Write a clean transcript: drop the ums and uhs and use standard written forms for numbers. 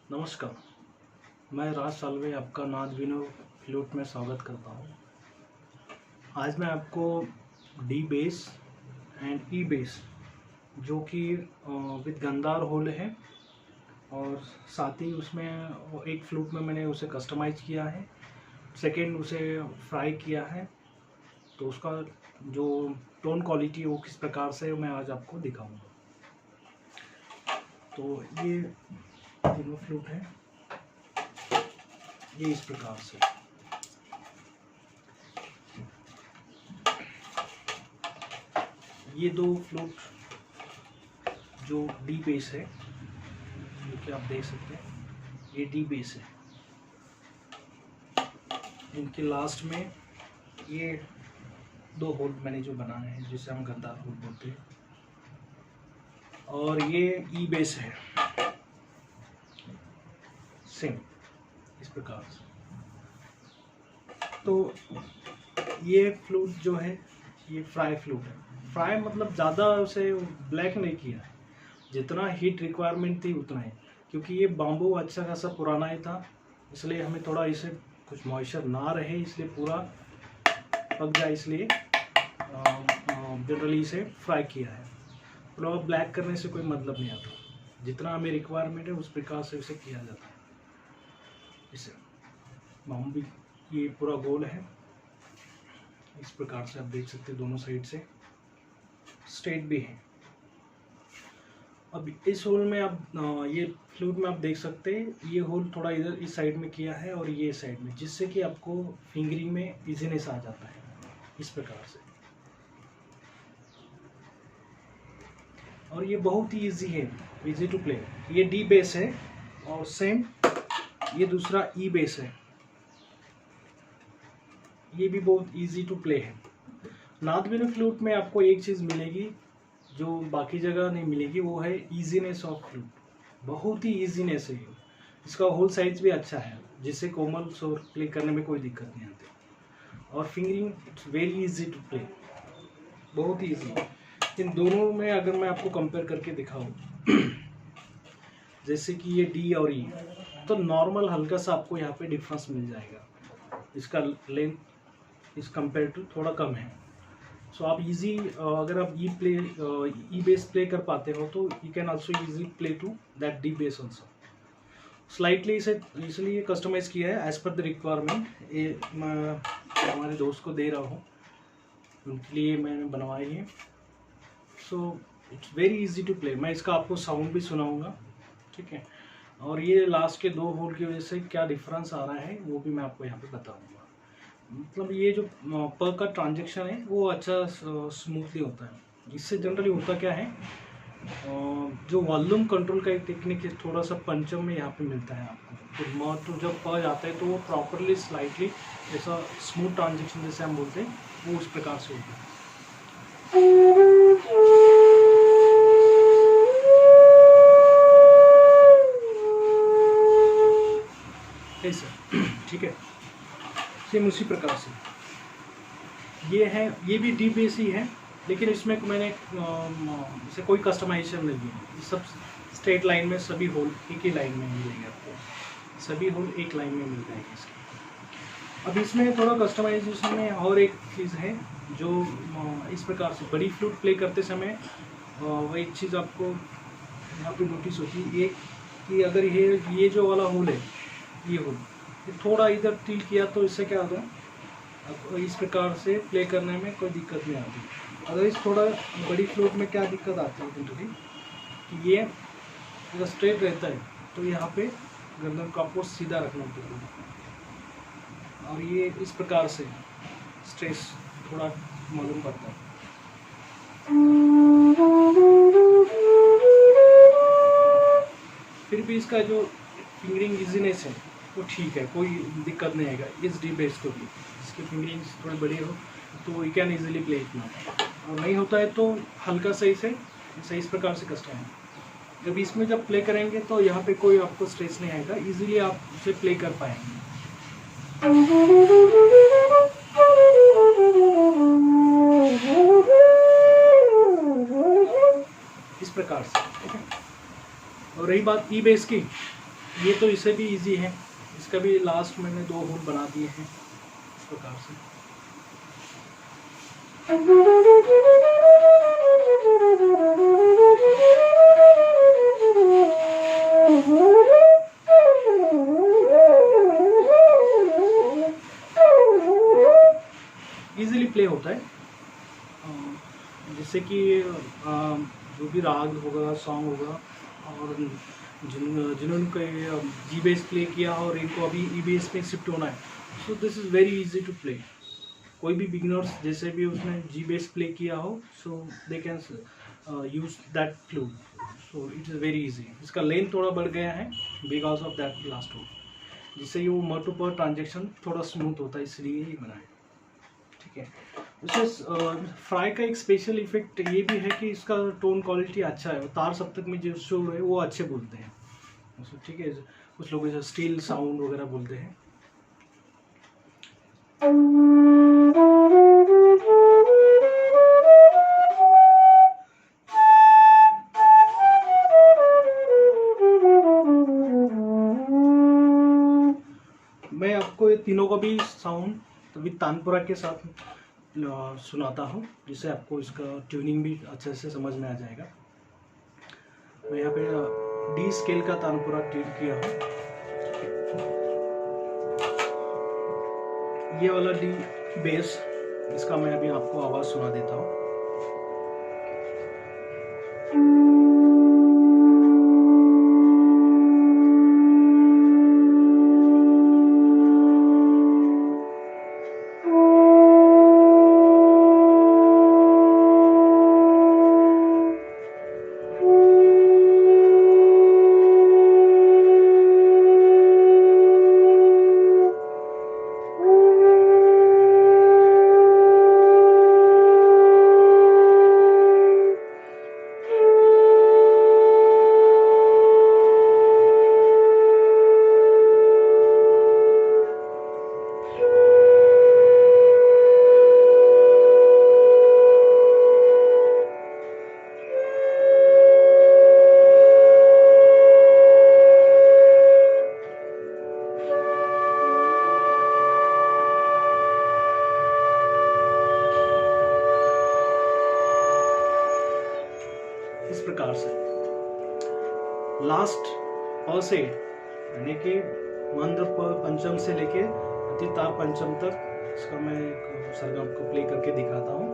नमस्कार, मैं राज साल्वे आपका नाद विनो फ्लूट में स्वागत करता हूँ। आज मैं आपको D base and E base जो कि विद गंदार होल है और साथ ही उसमें एक फ्लूट में मैंने उसे कस्टमाइज किया है, सेकेंड उसे फ्राई किया है, तो उसका जो टोन क्वालिटी वो किस प्रकार से मैं आज आपको दिखाऊंगा। तो ये तीनों फ्लूट हैं, ये इस प्रकार से। ये दो फ्लूट जो डी बेस है, जो कि आप देख सकते हैं, ये डी बेस है। इनके लास्ट में ये दो होल मैंने जो बनाए हैं, जिसे हम गंदार होल बोलते हैं, और ये ई बेस है, सेम इस प्रकार से। तो ये फ्लूट जो है ये फ्राई फ्लूट है। फ्राई मतलब ज़्यादा उसे ब्लैक नहीं किया है, जितना हीट रिक्वायरमेंट थी उतना ही, क्योंकि ये बाम्बू अच्छा खासा पुराना ही था, इसलिए हमें थोड़ा इसे कुछ मॉइस्चर ना रहे, इसलिए पूरा पक जाए, इसलिए जनरली इसे फ्राई किया है। पूरा ब्लैक करने से कोई मतलब नहीं आता, जितना हमें रिक्वायरमेंट है उस प्रकार से इसे किया जाता है। इसे बाम्बू ये पूरा गोल है, इस प्रकार से आप देख सकते हैं, दोनों साइड से स्ट्रेट भी है। अब इस होल में आप ये फ्लूट में आप देख सकते हैं, ये होल थोड़ा इधर इस साइड में किया है और ये साइड में, जिससे कि आपको फिंगरिंग में इजीनेस आ जाता है इस प्रकार से। और ये बहुत ही इजी है, इजी टू प्ले। ये डी बेस है और सेम ये दूसरा ई बेस है, ये भी बहुत इजी टू प्ले है। नाद विनो फ्लूट में आपको एक चीज़ मिलेगी जो बाकी जगह नहीं मिलेगी, वो है इजीनेस ऑफ फ्लूट। बहुत ही इजीनेस है ये, इसका होल साइज भी अच्छा है, जिससे कोमल शोर प्ले करने में कोई दिक्कत नहीं आती, और fingering it's very easy to play, बहुत ही इजी। इन दोनों में अगर मैं आपको कंपेयर करके दिखाऊं, जैसे कि ये डी और ई, तो नॉर्मल हल्का सा आपको यहाँ पे डिफरेंस मिल जाएगा। इसका लेंथ इस कंपेयर टू थोड़ा कम है। सो आप इजी अगर आप ई बेस प्ले कर पाते हो तो you can also easy play to that the base also. Slightly इसे इसलिए कस्टमाइज़ किया है एज पर द रिक्वायरमेंट। ये मैं हमारे दोस्त को दे रहा हूँ, उनके लिए मैंने बनवाई है। So it's very easy to play. मैं इसका आपको साउंड भी सुनाऊंगा, ठीक है, और ये लास्ट के दो होल की वजह से क्या डिफरेंस आ रहा है वो भी मैं आपको यहाँ पे बताऊंगा। मतलब ये जो पर का ट्रांजेक्शन है वो अच्छा स्मूथली होता है। इससे जनरली होता क्या है, जो वॉल्यूम कंट्रोल का एक टेक्निक है, थोड़ा सा पंचम में यहाँ पे मिलता है आपको। तो जब पर जाता है तो वो प्रॉपरली स्लाइटली ऐसा स्मूथ ट्रांजेक्शन जैसे हम बोलते हैं, वो उस प्रकार से होता है। ऐसा ठीक है, सेम उसी प्रकार से ये है। ये भी डी बेस ही है, लेकिन इसमें मैंने इसे कोई कस्टमाइजेशन नहीं है। सब स्ट्रेट लाइन में सभी होल एक ही लाइन में मिलेंगे आपको, सभी होल एक लाइन में मिल जाएंगे इसके। अब इसमें थोड़ा कस्टमाइजेशन में और एक चीज़ है जो इस प्रकार से बड़ी फ्लूट प्ले करते समय वो एक चीज़ आपको यहाँ पे नोटिस होती है, ये कि अगर ये जो वाला होल है, ये होल थोड़ा इधर टिल्ट किया तो इससे क्या होता है, इस प्रकार से प्ले करने में कोई दिक्कत नहीं आती। अगर इस थोड़ा बड़ी फ्लूट में क्या दिक्कत आती है जनरली, कि ये अगर स्ट्रेट रहता है तो यहाँ पे गर्दन को आपको सीधा रखना पड़ेगा, और ये इस प्रकार से स्ट्रेस थोड़ा मालूम पड़ता है। फिर भी इसका जो फिंगरिंग इजीनेस है वो ठीक है, कोई दिक्कत नहीं आएगा इस डी बेस को भी। इसकी फिंगरिंग थोड़ी बड़ी हो तो यू कैन इजीली प्ले इतना, और नहीं होता है तो हल्का सही से इस प्रकार से कस्ट है। जब इसमें जब प्ले करेंगे तो यहाँ पे कोई आपको स्ट्रेस नहीं आएगा, इजीली आप उसे प्ले कर पाएंगे इस प्रकार से, ठीक है। और रही बात ई बेस की, ये तो इससे भी इजी है, इसका भी लास्ट मैंने 2 होल बना दिए हैं इस प्रकार से। इजीली प्ले होता है, जिससे कि जो भी राग होगा, सॉन्ग होगा, और जिन्होंने जी बेस प्ले किया और इनको अभी ई बेस पे शिफ्ट होना है, so this is very easy to play. कोई भी बिगिनर्स जैसे भी उसने जी बेस प्ले किया हो, so they can use that flute, so it is very easy. इसका लेंथ थोड़ा बढ़ गया है because of that last hole, जिससे ये वो मर टू पर ट्रांजेक्शन थोड़ा स्मूथ होता है, इसलिए ही बना है। ठीक है, उससे फ्राई का एक स्पेशल इफेक्ट ये भी है कि इसका टोन क्वालिटी अच्छा है, तार सप्तक में जो सुर है वो अच्छे बोलते हैं। ठीक है, कुछ लोग जैसे स्टील साउंड वगैरह बोलते हैं। मैं आपको ये तीनों का भी साउंड तभी तानपुरा के साथ सुनाता हूँ, जिससे आपको इसका ट्यूनिंग भी अच्छे से समझ में आ जाएगा। मैं यहाँ पे डी स्केल का तानपुरा ट्यून किया हूँ। ये वाला डी बेस, इसका मैं अभी आपको आवाज़ सुना देता हूँ। इस प्रकार से लास्ट अ से यानी कि मंद्र पंचम से लेके अति तार पंचम तक, इसका मैं एक सरगम को प्ले करके दिखाता हूँ।